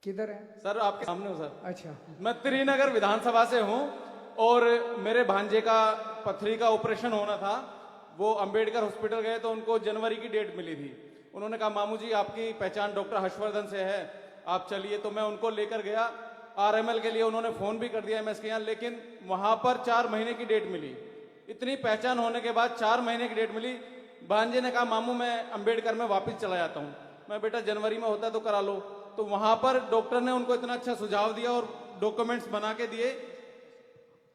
किधर है सर? आपके सामने हूँ सर। अच्छा, मैं त्रिनगर विधानसभा से हूँ और मेरे भांजे का पथरी का ऑपरेशन होना था। वो अंबेडकर हॉस्पिटल गए तो उनको जनवरी की डेट मिली थी। उन्होंने कहा मामू जी आपकी पहचान डॉक्टर हर्षवर्धन से है, आप चलिए। तो मैं उनको लेकर गया आरएमएल के लिए। उन्होंने फोन भी कर दिया एमएस के यहाँ, लेकिन वहां पर 4 महीने की डेट मिली। इतनी पहचान होने के बाद 4 महीने की डेट मिली। भांजे ने कहा मामू मैं अंबेडकर में वापस चला जाता हूँ। मैं बेटा जनवरी में होता है तो करा लो। तो वहां पर डॉक्टर ने उनको इतना अच्छा सुझाव दिया और डॉक्यूमेंट्स बना के दिए।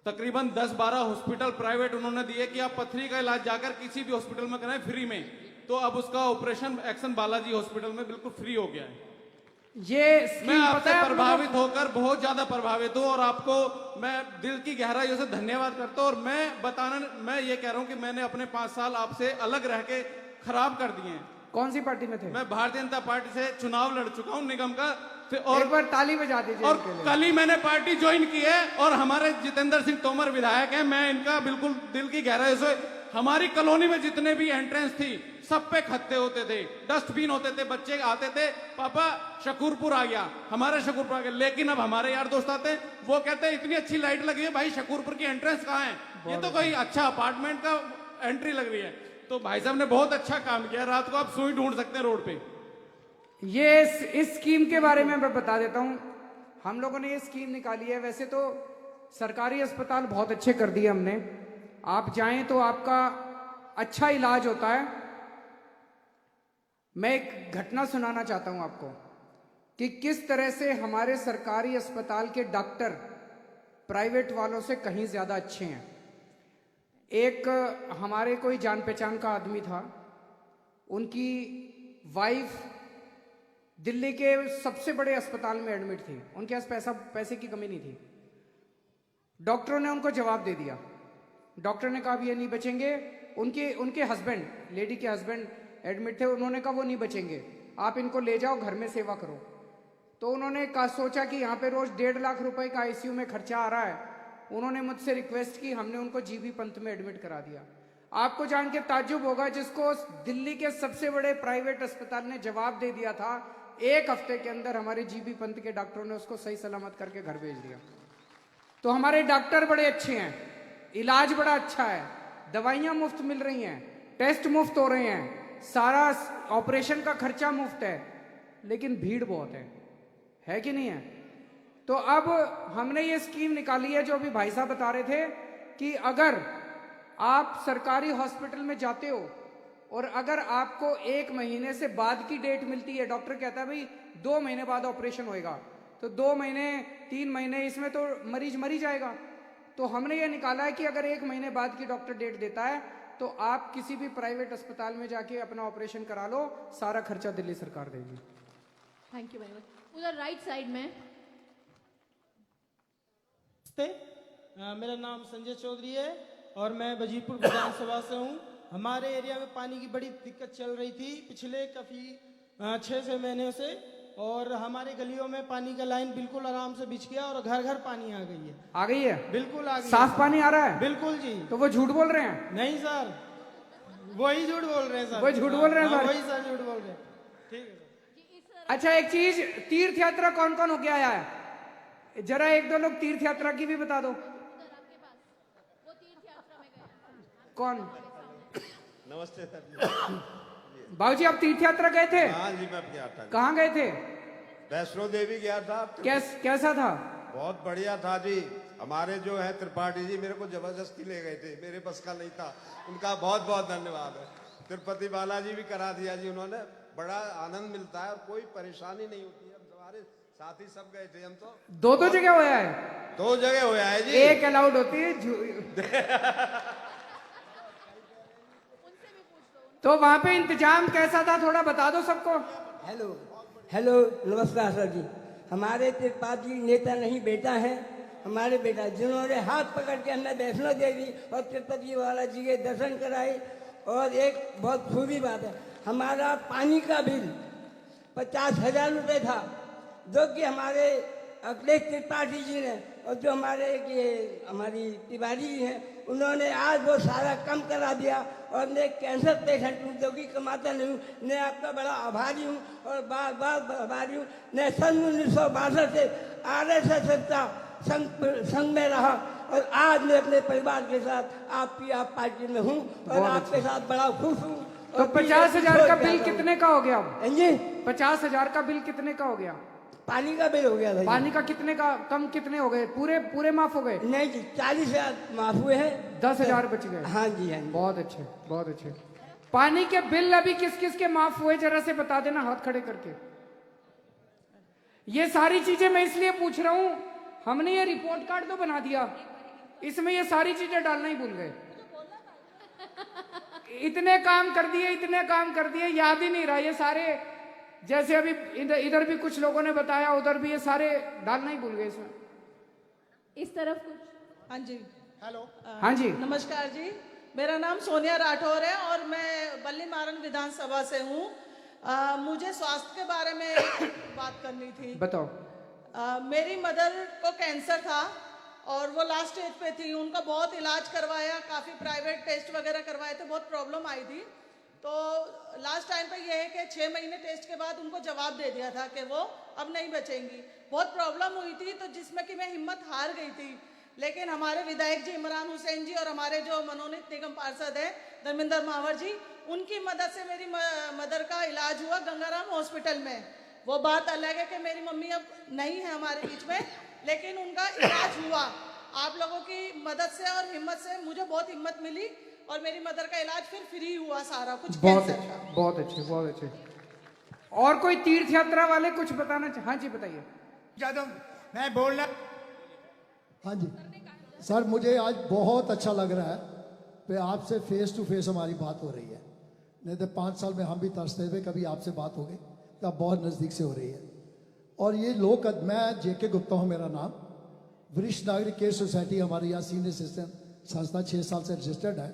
तकरीबन 10-12 हॉस्पिटल प्राइवेट उन्होंने दिए कि आप पथरी का इलाज जाकर किसी भी हॉस्पिटल में कराएं फ्री में। तो अब उसका ऑपरेशन एक्शन बालाजी हॉस्पिटल में बिल्कुल फ्री हो गया है। ये मैं स्कीम आपसे पता है आप लोगों प्रभावित होकर बहुत ज्यादा प्रभावित हूं और आपको मैं दिल की गहराइयों से धन्यवाद करता हूं। और मैं ये कह रहा हूं कि मैंने अपने 5 साल आपसे अलग रह के खराब कर दिए हैं। कौन सी पार्टी में थे? मैं भारतीय जनता पार्टी से चुनाव लड़ चुका हूं निगम का। और एक बार ताली बजा दीजिए और इनके लिए। कल ही मैंने पार्टी ज्वाइन की है और हमारे जितेंद्र सिंह तोमर विधायक हैं। मैं इनका बिल्कुल दिल की गहराई से, हमारी कॉलोनी में जितने भी एंट्रेंस थी सब पे खत्ते होते थे, डस्टबिन होते थे, बच्चे आते थे पापा शकूरपुर आ गया, हमारे शकूरपुर आ गया। लेकिन अब हमारे यार दोस्त आते हैं, वो कहते हैं इतनी अच्छी लाइट लगी है भाई, शकूरपुर की एंट्रेंस कहाँ है? ये तो कोई अच्छा अपार्टमेंट का एंट्री लग रही है। तो भाई साहब ने बहुत अच्छा काम किया। रात को आप सुई ढूंढ सकते हैं रोड पे। ये इस स्कीम के बारे में मैं बता देता हूं। हम लोगों ने ये स्कीम निकाली है। वैसे तो सरकारी अस्पताल बहुत अच्छे कर दिए हमने। आप जाएं तो आपका अच्छा इलाज होता है। मैं एक घटना सुनाना चाहता हूं आपको कि किस तरह से हमारे सरकारी अस्पताल के डॉक्टर प्राइवेट वालों से कहीं ज्यादा अच्छे हैं। एक हमारे कोई जान पहचान का आदमी था, उनकी वाइफ दिल्ली के सबसे बड़े अस्पताल में एडमिट थी। उनके पास पैसे की कमी नहीं थी। डॉक्टरों ने उनको जवाब दे दिया। डॉक्टर ने कहा अब ये नहीं बचेंगे। उनके हस्बैंड, लेडी के हस्बैंड एडमिट थे। उन्होंने कहा वो नहीं बचेंगे, आप इनको ले जाओ घर में सेवा करो। तो उन्होंने सोचा कि यहाँ पे रोज 1.5 लाख रुपए का आईसीयू में खर्चा आ रहा है। उन्होंने मुझसे रिक्वेस्ट की, हमने उनको जीबी पंत में एडमिट करा दिया। आपको जान के ताज्जुब होगा, जिसको दिल्ली के सबसे बड़े प्राइवेट अस्पताल ने जवाब दे दिया था, 1 हफ्ते के अंदर हमारे जीबी पंत के डॉक्टरों ने उसको सही सलामत करके घर भेज दिया। तो हमारे डॉक्टर बड़े अच्छे हैं, इलाज बड़ा अच्छा है, दवाइयां मुफ्त मिल रही हैं, टेस्ट मुफ्त हो रहे हैं, सारा ऑपरेशन का खर्चा मुफ्त है। लेकिन भीड़ बहुत है कि नहीं है? तो अब हमने ये स्कीम निकाली है जो अभी भाई साहब बता रहे थे कि अगर आप सरकारी हॉस्पिटल में जाते हो और अगर आपको 1 महीने से बाद की डेट मिलती है, डॉक्टर कहता है भाई 2 महीने बाद ऑपरेशन होएगा, तो 2 महीने 3 महीने इसमें तो मरीज मर ही जाएगा। तो हमने ये निकाला है कि अगर 1 महीने बाद की डॉक्टर डेट देता है तो आप किसी भी प्राइवेट अस्पताल में जाके अपना ऑपरेशन करा लो, सारा खर्चा दिल्ली सरकार देगी। Thank you very much. उधर राइट साइड में। मेरा नाम संजय चौधरी है और मैं वजीरपुर विधानसभा से हूँ। हमारे एरिया में पानी की बड़ी दिक्कत चल रही थी पिछले काफी 6 महीने से, और हमारे गलियों में पानी का लाइन बिल्कुल आराम से बिछ गया और घर घर पानी आ गई है। आ गई है? बिल्कुल आ गई। साफ पानी आ रहा है? बिल्कुल जी। तो वो झूठ बोल रहे हैं? नहीं सर, वही झूठ बोल रहे हैं सर। वो झूठ बोल रहे हैं सर? वही सर झूठ बोल रहे हैं। ठीक है सर। अच्छा एक चीज, तीर्थ यात्रा कौन कौन होके आया है? जरा 1-2 लोग तीर्थ यात्रा की भी बता दो। कौन? नमस्ते सर। बाबूजी आप तीर्थ यात्रा गए थे? हाँ जी, मैं गया था। कहाँ गए थे? वैष्णो देवी गया था। कैसा था? बहुत बढ़िया था जी। हमारे जो है त्रिपाठी जी मेरे को जबरदस्ती ले गए थे, मेरे बस का नहीं था। उनका बहुत बहुत धन्यवाद है। तिरुपति बालाजी भी करा दिया जी उन्होंने। बड़ा आनंद मिलता है और कोई परेशानी नहीं होती है। हम हमारे साथी सब गए थे। हम तो 2 जगह होया है? 2 जगह होया है जी। एक अलाउड होती है। तो वहां पे इंतजाम कैसा था, थोड़ा बता दो सबको। हेलो नमस्कार सर जी। हमारे त्रिपाठी नेता नहीं बेटा है, हमारे बेटा जिन्होंने हाथ पकड़ के हमें वैष्णो देवी और तिरुपति बालाजी के दर्शन कराए। और एक बहुत खूबी बात है, हमारा पानी का बिल 50,000 रुपये था, जो कि हमारे अखिलेश त्रिपाठी जी ने और जो हमारी तिवारी जी हैं उन्होंने आज वो सारा कम करा दिया और मैं कैंसर पेशेंट हूँ जो कि कमाता नहीं हूँ। मैं आपका बड़ा आभारी हूँ और बार बार आभारी हूँ। मैं सन 1962 से RSS का संघ में रहा और आज मैं अपने परिवार के साथ आपकी आप पार्टी में हूँ और आपके साथ बड़ा खुश हूँ। तो 50,000 का बिल कितने का हो गया? हाँ जी, 50,000 का बिल कितने का हो गया? पानी का बिल हो गया था। पानी का कितने का कम कितने हो गए? पूरे माफ हो गए? नहीं जी, 40,000 माफ हुए हैं, 10,000 बच गए। हाँ जी, हाँ जी। बहुत अच्छे, बहुत अच्छे। पानी के बिल अभी किस किस के माफ हुए जरा से बता देना हाथ खड़े करके। ये सारी चीजें मैं इसलिए पूछ रहा हूं, हमने ये रिपोर्ट कार्ड तो बना दिया, इसमें ये सारी चीजें डालना ही भूल गए। इतने काम कर दिए, याद ही नहीं रहा ये सारे। जैसे अभी इधर भी कुछ लोगों ने बताया, उधर भी ये सारे डालना ही भूल गए इसमें। इस तरफ कुछ। हाँ जी, हेलो, हाँ जी, नमस्कार जी। मेरा नाम सोनिया राठौर है और मैं बल्ली मारन विधानसभा से हूँ। मुझे स्वास्थ्य के बारे में एक बात करनी थी। बताओ। मेरी मदर को कैंसर था और वो लास्ट स्टेज पे थी। उनका बहुत इलाज करवाया, काफ़ी प्राइवेट टेस्ट वगैरह करवाए थे, बहुत प्रॉब्लम आई थी। तो लास्ट टाइम पे ये है कि 6 महीने टेस्ट के बाद उनको जवाब दे दिया था कि वो अब नहीं बचेंगी। बहुत प्रॉब्लम हुई थी, तो जिसमें कि मैं हिम्मत हार गई थी। लेकिन हमारे विधायक जी इमरान हुसैन जी और हमारे जो मनोनीत निगम पार्षद हैं धर्मेंद्र मावर जी, उनकी मदद से मेरी मदर का इलाज हुआ गंगाराम हॉस्पिटल में। वो बात अलग है कि मेरी मम्मी अब नहीं है हमारे बीच में, लेकिन उनका इलाज हुआ। आप लोगों की मदद से और हिम्मत से मुझे बहुत हिम्मत मिली और मेरी मदर का इलाज फिर फ्री हुआ सारा कुछ। बहुत अच्छे, बहुत अच्छे, बहुत अच्छे। और कोई तीर्थ यात्रा वाले कुछ बताना हाँ जी, बताइए। यादव मैं बोलना। हाँ जी सर, मुझे आज बहुत अच्छा लग रहा है कि आपसे फेस टू फेस हमारी बात हो रही है। नहीं तो 5 साल में हम भी तरसते हुए कभी आपसे बात हो गई, तो अब बहुत नज़दीक से हो रही है। और ये लोग, मैं JK गुप्ता हूँ मेरा नाम, वरिष्ठ नागरिक केयर सोसाइटी हमारे यहाँ सीनियर सिटीजन संस्था 6 साल से रजिस्टर्ड है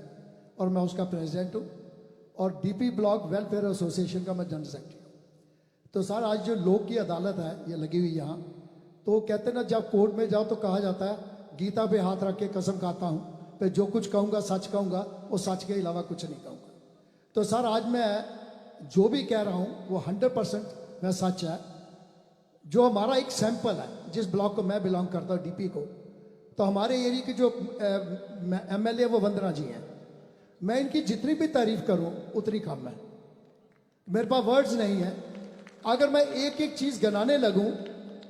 और मैं उसका प्रेसिडेंट हूँ। और DP ब्लॉक वेलफेयर एसोसिएशन का मैं जनरल सेक्रेटरी हूँ। तो सर आज जो लोक की अदालत है ये लगी हुई यहाँ, तो कहते ना जब कोर्ट में जाओ तो कहा जाता है गीता पे हाथ रख के कसम खाता हूँ कि जो कुछ कहूँगा सच कहूँगा, वो सच के अलावा कुछ नहीं कहूँगा। तो सर आज मैं जो भी कह रहा हूँ वो 100% मैं सच है। जो हमारा एक सैंपल है, जिस ब्लॉक को मैं बिलोंग करता हूँ DP को, तो हमारे एरिया के जो MLA वो वंदना जी हैं, मैं इनकी जितनी भी तारीफ करूँ उतनी कम है, मेरे पास वर्ड्स नहीं है। अगर मैं एक एक चीज़ गिनाने लगूँ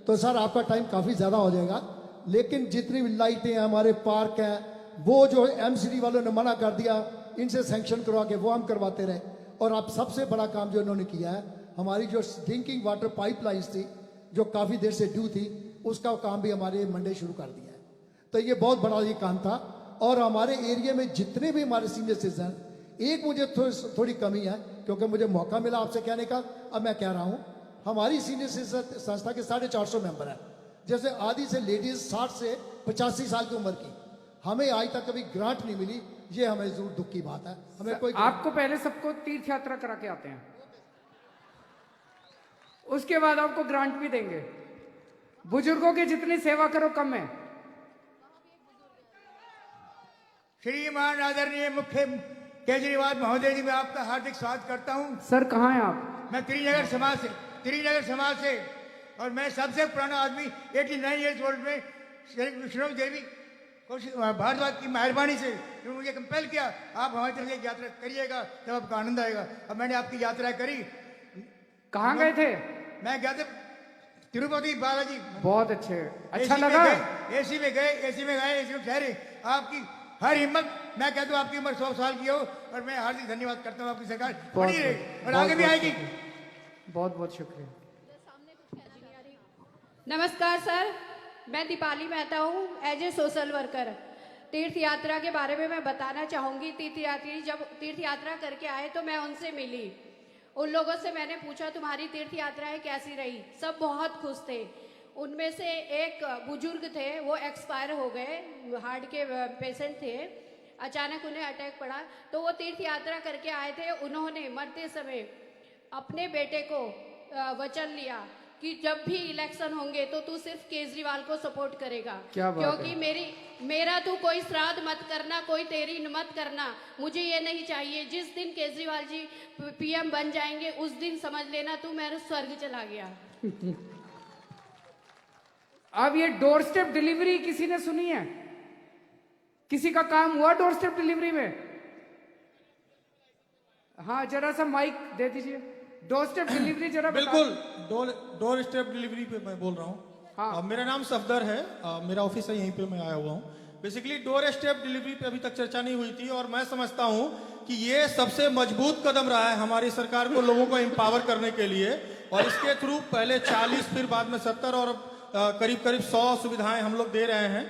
तो सर आपका टाइम काफ़ी ज़्यादा हो जाएगा। लेकिन जितनी भी लाइटें हैं, हमारे पार्क हैं, वो जो MCD वालों ने मना कर दिया, इनसे सैंक्शन करवा के वो हम करवाते रहे। और अब सबसे बड़ा काम जो इन्होंने किया है, हमारी जो ड्रिंकिंग वाटर पाइपलाइंस थी जो काफ़ी देर से ड्यू थी, उसका काम भी हमारे मंडे शुरू कर दिया है। तो ये बहुत बड़ा ये काम था। और हमारे एरिया में जितने भी हमारे सीनियर सिटीजन, एक मुझे थोड़ी कमी है क्योंकि मुझे मौका मिला आपसे कहने का, अब मैं कह रहा हूँ। हमारी सीनियर सिटीजन संस्था के 450 मेंबर हैं। जैसे आधी से लेडीज 60 से 85 साल की उम्र की, हमें आज तक कभी ग्रांट नहीं मिली। ये हमें जरूर दुख की बात है। हमें कोई आपको पहले सबको तीर्थ यात्रा करा के आते हैं, उसके बाद आपको ग्रांट भी देंगे। बुजुर्गों की जितनी सेवा करो कम है। श्रीमान आदरणीय मुख्य केजरीवाल महोदय जी, मैं आपका हार्दिक स्वागत करता हूं। सर कहाँ हैं आप? मैं त्रिनगर समाज से और मैं सबसे पुराना आदमी 89 ईयर्स ओल्ड में विष्णु देवी भारद्वाज की मेहरबानी से उन्होंने मुझे कंपेल किया, आप हमारी तरफ एक यात्रा करिएगा तब आपका आनंद आएगा। अब मैंने आपकी यात्रा करी। कहाँ गए थे? मैं गया था तिरुपति बालाजी। बहुत अच्छे, अच्छा लगा। एसी में ठहरे। आपकी हर हिम्मत, मैं कहता हूँ आपकी उम्र 100 साल की हो और मैं हार्दिक धन्यवाद करता हूँ। आपकी सरकार बड़ी रहे और आगे भी आएगी। बहुत बहुत शुक्रिया। नमस्कार सर, मैं दीपाली मेहता हूँ, एज ए सोशल वर्कर। तीर्थ यात्रा के बारे में मैं बताना चाहूँगी। तीर्थयात्री जब तीर्थ यात्रा करके आए तो मैं उनसे मिली। उन लोगों से मैंने पूछा तुम्हारी तीर्थ यात्राएं कैसी रही? सब बहुत खुश थे। उनमें से एक बुजुर्ग थे, वो एक्सपायर हो गए, हार्ट के पेशेंट थे। अचानक उन्हें अटैक पड़ा तो वो तीर्थ यात्रा करके आए थे। उन्होंने मरते समय अपने बेटे को वचन लिया कि जब भी इलेक्शन होंगे तो तू सिर्फ केजरीवाल को सपोर्ट करेगा। क्या बात क्योंकि है। मेरा तू कोई श्राद्ध मत करना, कोई तेरी मत करना, मुझे ये नहीं चाहिए। जिस दिन केजरीवाल जी पीएम बन जाएंगे उस दिन समझ लेना तू मेरे स्वर्ग चला गया। अब ये डोर स्टेप डिलीवरी किसी ने सुनी है? किसी का काम हुआ डोर स्टेप डिलीवरी में? हाँ, जरा सा माइक दे दीजिए। डोर स्टेप डिलीवरी जरा बिल्कुल, डोर स्टेप डिलीवरी पे मैं बोल रहा हूँ। हाँ। मेरा नाम सफदर है, मेरा ऑफिस है यहीं पे, मैं आया हुआ हूँ। बेसिकली डोर स्टेप डिलीवरी पे अभी तक चर्चा नहीं हुई थी, और मैं समझता हूँ कि ये सबसे मजबूत कदम रहा है हमारी सरकार को लोगों को एम्पावर करने के लिए। और इसके थ्रू पहले 40, फिर बाद में 70 और करीब करीब 100 सुविधाएं हम लोग दे रहे हैं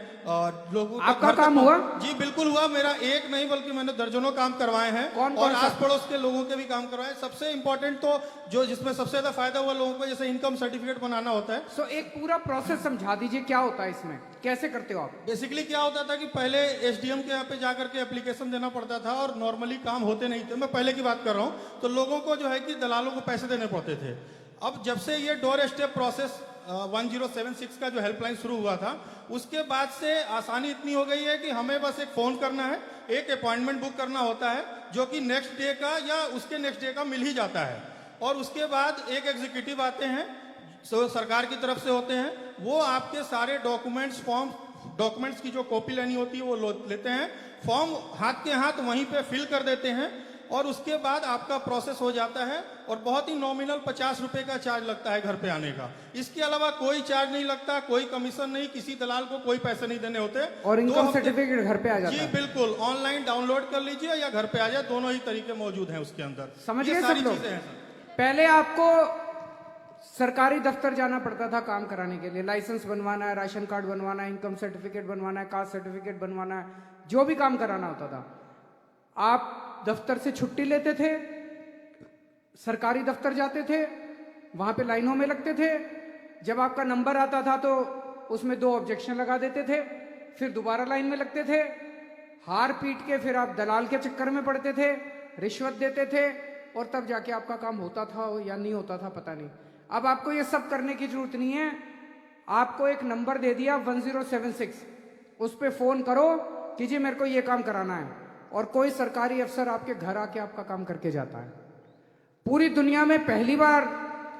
लोगों को। आपका काम हुआ? जी बिल्कुल हुआ। मेरा एक नहीं बल्कि मैंने दर्जनों काम करवाए हैं। कौन और सा? आस पड़ोस के लोगों के भी काम करवाए। सबसे इंपॉर्टेंट तो जो जिसमें सबसे ज्यादा फायदा हुआ लोगों को, जैसे इनकम सर्टिफिकेट बनाना होता है। सो एक पूरा प्रोसेस समझा दीजिए, क्या होता है इसमें, कैसे करते हो आप? बेसिकली क्या होता था कि पहले एसडीएम के यहाँ पे जाकर के एप्लीकेशन देना पड़ता था, और नॉर्मली काम होते नहीं थे। मैं पहले की बात कर रहा हूँ। तो लोगों को जो है कि दलालों को पैसे देने पड़ते थे। अब जब से ये डोर स्टेप प्रोसेस 1076 का जो हेल्पलाइन शुरू हुआ था, उसके बाद से आसानी इतनी हो गई है कि हमें बस एक फोन करना है, एक अपॉइंटमेंट बुक करना होता है, जो कि नेक्स्ट डे का या उसके नेक्स्ट डे का मिल ही जाता है। और उसके बाद एक एग्जीक्यूटिव आते हैं, सरकार की तरफ से होते हैं, वो आपके सारे डॉक्यूमेंट्स की जो कॉपी लेनी होती है वो लेते हैं, फॉर्म हाथ के हाथ वहीं पे फिल कर देते हैं, और उसके बाद आपका प्रोसेस हो जाता है। और बहुत ही नॉमिनल 50 रुपए का चार्ज लगता है घर पे आने का। इसके अलावा कोई चार्ज नहीं लगता, कोई कमीशन नहीं, किसी दलाल को कोई पैसे नहीं देने होते। और इनकम सर्टिफिकेट घर पे आ जाता जी है? बिल्कुल, ऑनलाइन डाउनलोड कर लीजिए या घर पे आ जाए, दोनों ही तरीके मौजूद हैं उसके अंदर। समझ ये गए सारी सब लोग? चीजें हैं सर। पहले आपको सरकारी दफ्तर जाना पड़ता था काम कराने के लिए, लाइसेंस बनवाना है, राशन कार्ड बनवाना है, इनकम सर्टिफिकेट बनवाना है, कास्ट सर्टिफिकेट बनवाना है, जो भी काम कराना होता था। आप दफ्तर से छुट्टी लेते थे, सरकारी दफ्तर जाते थे, वहां पे लाइनों में लगते थे। जब आपका नंबर आता था तो उसमें 2 ऑब्जेक्शन लगा देते थे, फिर दोबारा लाइन में लगते थे, हार पीट के फिर आप दलाल के चक्कर में पड़ते थे, रिश्वत देते थे, और तब जाके आपका काम होता था या नहीं होता था पता नहीं। अब आपको ये सब करने की जरूरत नहीं है। आपको एक नंबर दे दिया 1076, उस पर फोन करो कि जी मेरे को ये काम कराना है, और कोई सरकारी अफसर आपके घर आके आपका काम करके जाता है। पूरी दुनिया में पहली बार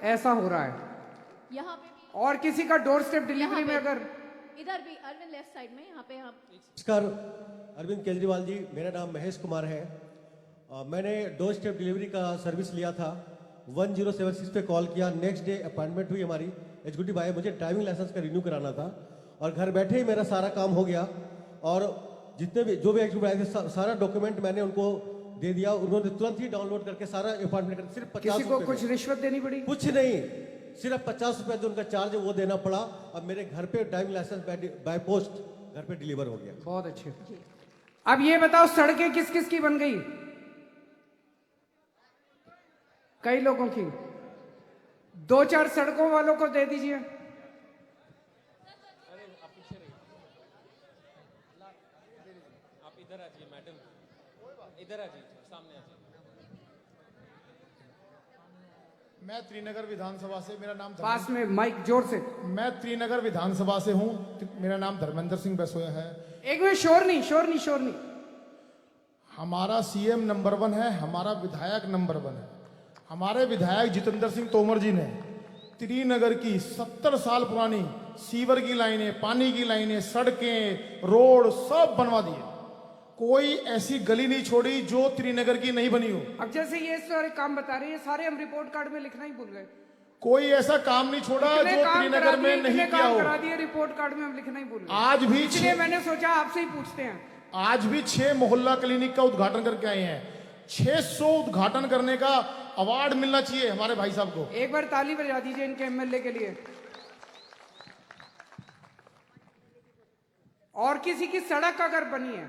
ऐसा हो रहा है। यहाँ पे भी, और किसी का डोर स्टेप डिलीवरी में अगर इधर भी अरविंद लेफ्ट साइड में, यहाँ पे आप नमस्कार, अरविंद केजरीवाल जी, मेरा नाम महेश कुमार है। मैंने डोर स्टेप डिलीवरी का सर्विस लिया था, 1076 पे कॉल किया, नेक्स्ट डे अपॉइंटमेंट हुई हमारी, एग्जीक्यूटिव आए, मुझे ड्राइविंग लाइसेंस का रिन्यू कराना था, और घर बैठे ही मेरा सारा काम हो गया। और जितने भी जो भी एग्जीक्यूटिव आए थे, सारा डॉक्यूमेंट मैंने उनको दे दिया, उन्होंने तुरंत ही डाउनलोड करके सारा अपॉइंटमेंट कर, सिर्फ 50 किसी को कुछ रिश्वत देनी पड़ी? कुछ नहीं, सिर्फ 50 रुपए जो उनका चार्ज है वो देना पड़ा, और मेरे घर पे ड्राइविंग लाइसेंस बाय पोस्ट घर पे डिलीवर हो गया। बहुत अच्छे। अब ये बताओ, सड़कें किस किस की बन गई? कई लोगों की। 2-4 सड़कों वालों को दे दीजिए। आप इधर आ जाइए मैडम, इधर आ जाइए, सामने आ जाइए। मैं त्रिनगर विधानसभा से, मेरा नाम पास में माइक जोर से। मैं त्रिनगर विधानसभा से हूं, मेरा नाम धर्मेंद्र सिंह बैसोया है। एक मिनट, शोर नहीं, शोर नहीं, शोर नहीं। हमारा सीएम नंबर 1 है, हमारा विधायक नंबर 1 है। हमारे विधायक जितेंद्र सिंह तोमर जी ने त्रिनगर की 70 साल पुरानी सीवर की लाइनें, पानी की लाइनें, सड़कें, रोड सब बनवा दिए। कोई ऐसी गली नहीं छोड़ी जो त्रिनगर की नहीं बनी हो। अब जैसे ये सारे काम बता रहे हैं, सारे हम रिपोर्ट कार्ड में लिखना ही भूल गए। कोई ऐसा काम नहीं छोड़ा जो त्रिनगर में नहीं किया हो। करा दिए, रिपोर्ट कार्ड में हम लिखना ही भूल गए। आज भी इसलिए मैंने सोचा आपसे ही पूछते हैं। आज भी 6 मोहल्ला क्लिनिक का उद्घाटन करके आए हैं। 600 उद्घाटन करने का अवार्ड मिलना चाहिए हमारे भाई साहब को। एक बार ताली बजा दीजिए इनके एमएलए के लिए। और किसी की सड़क अगर बनी है,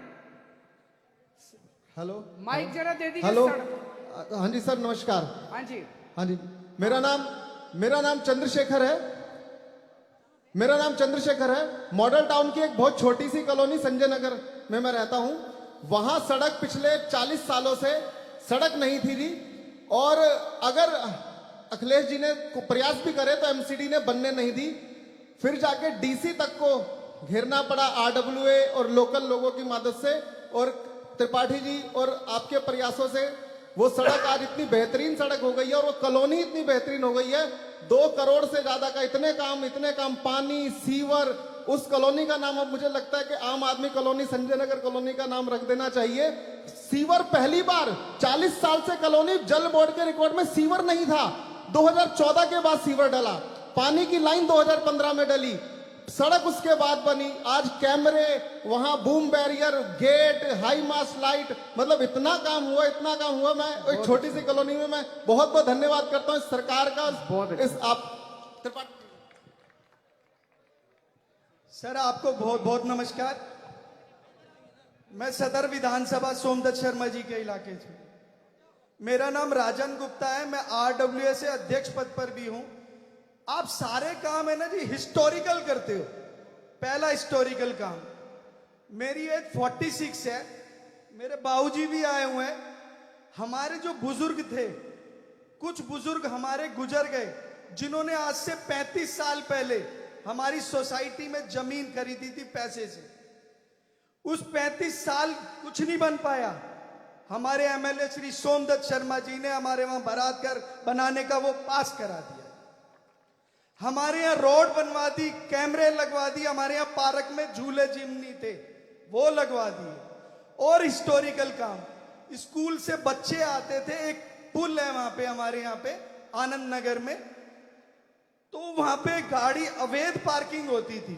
हेलो, माइक जरा दे दीजिए। हेलो, सड़क। हाँ जी सर, नमस्कार। हाँ जी, हाँ जी, मेरा नाम चंद्रशेखर है। मेरा नाम चंद्रशेखर है। मॉडल टाउन की एक बहुत छोटी सी कॉलोनी संजय नगर में मैं रहता हूं। वहां सड़क पिछले 40 सालों से सड़क नहीं थी जी। और अगर अखिलेश जी ने प्रयास भी करे तो एमसीडी ने बनने नहीं दी, फिर जाके डीसी तक को घेरना पड़ा आरडब्ल्यूए और लोकल लोगों की मदद से, और त्रिपाठी जी और आपके प्रयासों से वो सड़क आज इतनी बेहतरीन सड़क हो गई है और वो कॉलोनी इतनी बेहतरीन हो गई है। 2 करोड़ से ज्यादा का इतने काम, पानी, सीवर, उस कॉलोनी का नाम अब मुझे लगता है कि आम आदमी कॉलोनी, संजय नगर कॉलोनी का नाम रख देना चाहिए। सीवर पहली बार 40 साल से कॉलोनी जल बोर्ड के रिकॉर्ड में सीवर नहीं था, 2014 के बाद सीवर डला, पानी की लाइन 2015 में डली, सड़क उसके बाद बनी, आज कैमरे, वहां boom barrier, gate, high mast light, मतलब इतना काम हुआ। मैं एक छोटी सी कॉलोनी में मैं बहुत बहुत धन्यवाद करता हूं इस सरकार का, इस आप त्रिपाठी सर आपको बहुत बहुत नमस्कार। मैं सदर विधानसभा सोमदत्त शर्मा जी के इलाके से, मेरा नाम राजन गुप्ता है, मैं आरडब्ल्यूए से अध्यक्ष पद पर भी हूं। आप सारे काम है ना जी हिस्टोरिकल करते हो। पहला हिस्टोरिकल काम, मेरी एज 46 है, मेरे बाबूजी भी आए हुए हैं। हमारे जो बुजुर्ग थे, कुछ बुजुर्ग हमारे गुजर गए, जिन्होंने आज से 35 साल पहले हमारी सोसाइटी में जमीन खरीदी थी पैसे से। उस 35 साल कुछ नहीं बन पाया। हमारे एमएलए श्री सोमदत्त शर्मा जी ने हमारे वहां बारात घर बनाने का वो पास करा दिया, हमारे यहाँ रोड बनवा दी, कैमरे लगवा दी, हमारे यहाँ पार्क में झूले जिमनी थे वो लगवा दिए। और हिस्टोरिकल काम, स्कूल से बच्चे आते थे, एक पुल है वहां पे हमारे यहाँ पे आनंद नगर में, तो वहां पे गाड़ी अवैध पार्किंग होती थी,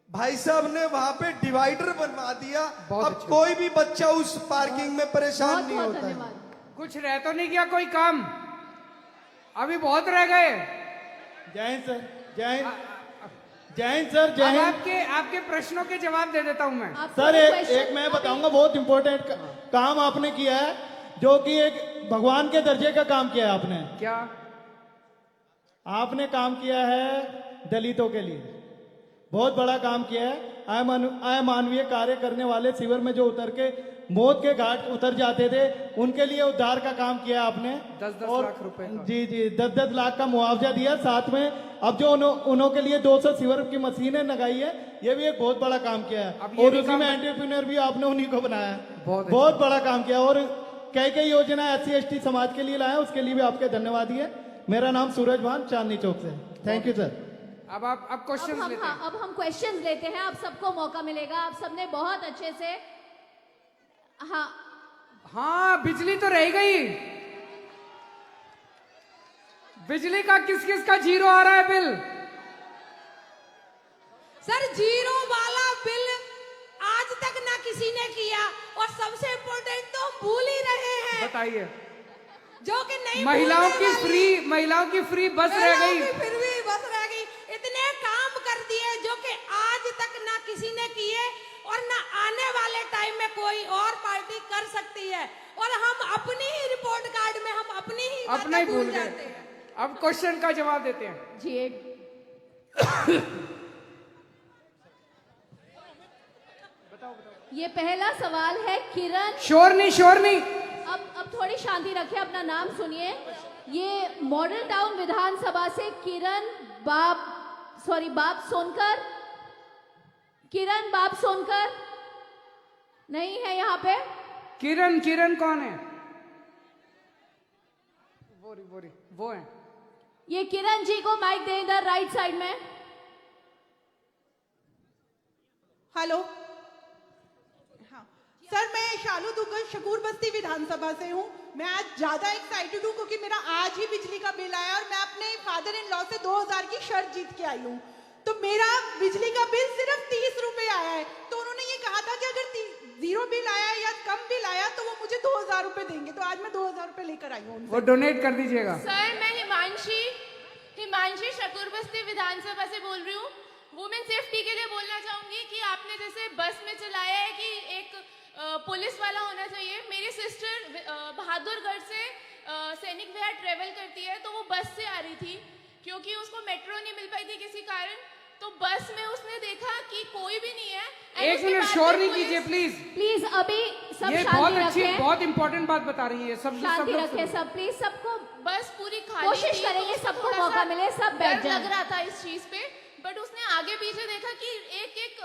भाई साहब ने वहां पे डिवाइडर बनवा दिया। अब कोई भी बच्चा उस पार्किंग में परेशान नहीं होता है। कुछ रह तो नहीं गया कोई काम, अभी बहुत रह गए। जय हिंद सर, जय हिंद सर, जय हिंद। आपके प्रश्नों के जवाब दे देता हूं मैं। सर एक मैं बताऊंगा, बहुत इंपॉर्टेंट काम आपने किया है, जो कि एक भगवान के दर्जे का काम किया है आपने। क्या आपने काम किया है दलितों के लिए, बहुत बड़ा काम किया है। अमानवीय कार्य करने वाले शिविर में जो उतर के मौत के घाट उतर जाते थे, उनके लिए उद्धार का काम किया आपने। 10-10 लाख रुपए का। जी 10-10 लाख का मुआवजा दिया। साथ में अब जो उन्हों के लिए 200 शिविर की मशीनें लगाई है, ये भी एक बहुत बड़ा काम किया है। और उसी में एंटरप्रेन्योर भी आपने उन्हीं को बनाया है, बहुत बड़ा काम किया। और कई योजना SC/ST समाज के लिए लाया, उसके लिए भी आपके धन्यवाद दिए। मेरा नाम सूरज भान, चांदनी चौक से। Thank you sir. अब क्वेश्चन लेते हैं। अब हम क्वेश्चंस लेते हैं, आप सबको मौका मिलेगा। आप सबने बहुत अच्छे से हाँ बिजली तो रह गई, बिजली का किस किस का जीरो आ रहा है बिल? सर जीरो वाला बिल आज तक ना किसी ने किया, और सबसे इम्पोर्टेंट तो हम भूल ही रहे हैं। बताइए। जो कि नहीं, महिलाओं की फ्री बस रह गई, फिर भी बस रह गई। इतने काम कर दिए जो कि आज तक ना किसी ने किए, और ना आने वाले टाइम में कोई और पार्टी कर सकती है। और हम अपनी ही रिपोर्ट कार्ड में हम अपनी ही अपना ही भूल जाते गए। हैं। अब क्वेश्चन का जवाब देते हैं जी। ये पहला सवाल है किरण। शोर नहीं। अब थोड़ी शांति रखें, अपना नाम सुनिए। ये मॉडल टाउन विधानसभा से किरण बाब सोनकर। किरण बाब सोनकर नहीं है यहाँ पे। किरण कौन है? वो है। ये किरण जी को माइक दे इधर राइट साइड में। हेलो, हाँ सर, मैं शालू दुग्गल शकूर बस्ती विधानसभा से हूँ। मैं आज ज्यादा एक्साइटेड हूँ क्योंकि मेरा आज ही बिजली का बिल आया, और मैं अपने फादर इन लॉ से 2000 की शर्त जीत के आई हूँ। तो मेरा बिजली का बिल सिर्फ 30 रुपए आया है। तो उन्होंने ये कहा था कि अगर 0 बिल आया या कम बिल आया तो वो मुझे 2000 रुपए देंगे। तो आज मैं 2000 रुपए लेकर आई हूँ। वो डोनेट कर दीजिएगा। सर मैं हिमांशी शकूर बस्ती विधानसभा से बोल रही हूँ। वुमेन सेफ्टी के लिए बोलना चाहूंगी कि आपने जैसे बस में चलाया है कि एक पुलिस वाला होना चाहिए। मेरी सिस्टर बहादुरगढ़ से सैनिक विहार ट्रेवल करती है, तो वो बस से आ रही थी क्योंकि उसको मेट्रो नहीं मिल पाई थी किसी कारण, तो बस में उसने देखा कि कोई भी नहीं है। and एक उसके मिनट बाद शोर में नहीं पुलिस- कीजिए प्लीज। प्लीज अभी सब ये बहुत शांति अच्छी रखें, बहुत इंपॉर्टेंट बात बता रही है। सब शांति लोग रखें सुनो। सब, प्लीज सबको बस पूरी खाली कोशिश थी, करेंगे तो उसको सबको थोड़ा मौका सा मिले, सब बैठ डर जाएं। लग रहा था इस चीज पे, बट उसने आगे पीछे देखा कि एक एक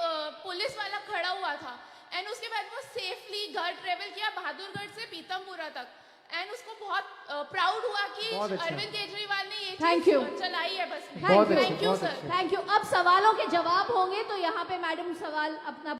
पुलिस वाला खड़ा हुआ था। एंड उसके बाद वो सेफली घर ट्रेवल किया बहादुरगढ़ से पीतमपुरा तक। एंड उसको बहुत प्राउड हुआ कि बहुत अच्छा। अरविंद केजरीवाल ने ये Thank चीज you. चलाई है बस में। बहुत अच्छे, थैंक यू बहुत सर। अच्छे। Thank you. अब सवालों के जवाब होंगे, तो यहाँ पे मैडम सवाल अपना